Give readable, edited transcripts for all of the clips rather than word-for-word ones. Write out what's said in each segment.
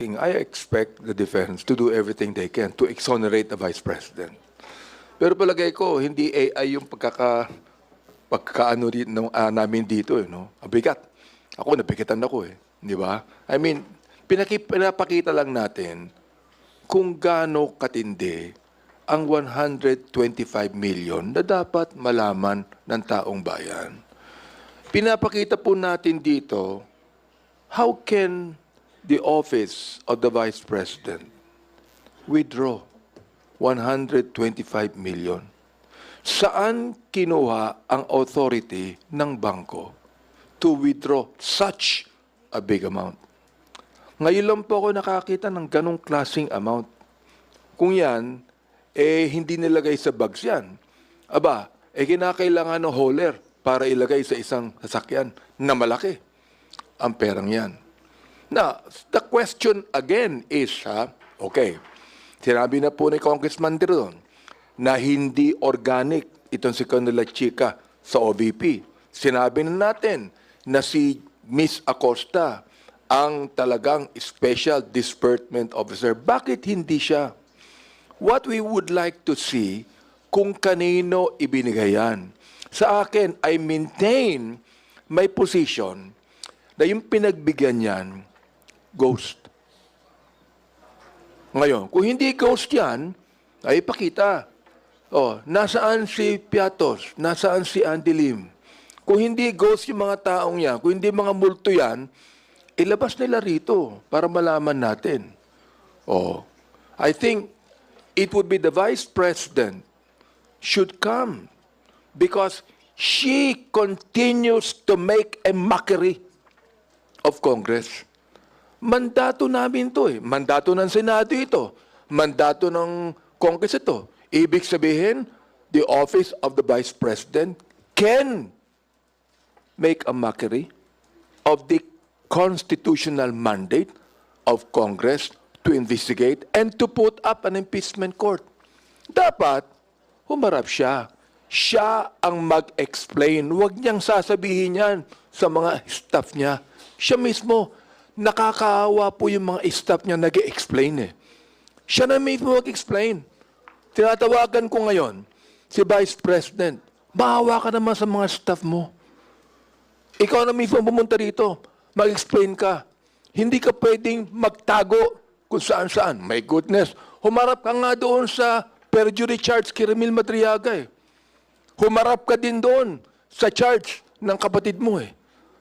I expect the defense to do everything they can to exonerate the Vice President. Pero palagay ko, hindi AI yung pagkakaano namin dito, no? Abigat. Ako, nabigitan ako, eh. Di ba? I mean, pinapakita lang natin kung gaano katindi ang 125 million na dapat malaman ng taong bayan. Pinapakita po natin dito, how can the office of the Vice President withdraw 125 million? Saan kinuha ang authority ng bangko to withdraw such a big amount? Ngayon lang po ako nakakita ng ganong klaseng amount. Kung yan, hindi nilagay sa bags yan. Aba, kinakailangan ng hauler para ilagay sa isang sasakyan na malaki ang perang yan. Now, the question again is, okay, sinabi na po ni Congressman Drilon na hindi organic itong si Colonel Chica sa OVP. Sinabi na natin na si Miss Acosta ang talagang special disbursement officer. Bakit hindi siya? What we would like to see kung kanino ibinigay yan. Sa akin, I maintain my position na yung pinagbigyan yan, ghost. Ngayon, kung hindi ghost yan, ay ipakita. Nasaan si Piatos? Nasaan si Andy Lim? Kung hindi ghost yung mga taong yan, kung hindi mga multo yan, ilabas nila rito para malaman natin. I think it would be the Vice President should come because she continues to make a mockery of Congress. Mandato namin to eh. Mandato ng Senado ito. Mandato ng Congress ito. Ibig sabihin, the office of the Vice President can make a mockery of the constitutional mandate of Congress to investigate and to put up an impeachment court. Dapat, humarap siya. Siya ang mag-explain. Huwag niyang sasabihin yan sa mga staff niya. Siya mismo, nakakaawa po yung mga staff niya nag-explain eh. Siya na mismo mag-explain. Tinatawagan ko ngayon, si Vice President, maawa ka naman sa mga staff mo. Ikaw na mismo pumunta rito, mag-explain ka. Hindi ka pwedeng magtago kung saan-saan. My goodness, humarap ka nga doon sa perjury charge kay Ramil Madriaga eh. Humarap ka din doon sa charge ng kapatid mo eh.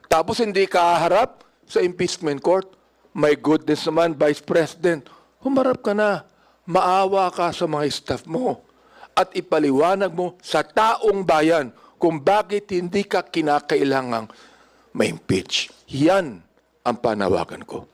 Tapos hindi ka harap sa impeachment court. My goodness naman, Vice President, humarap ka na. Maawa ka sa mga staff mo at ipaliwanag mo sa taong bayan kung bakit hindi ka kinakailangang ma-impeach. Yan ang panawagan ko.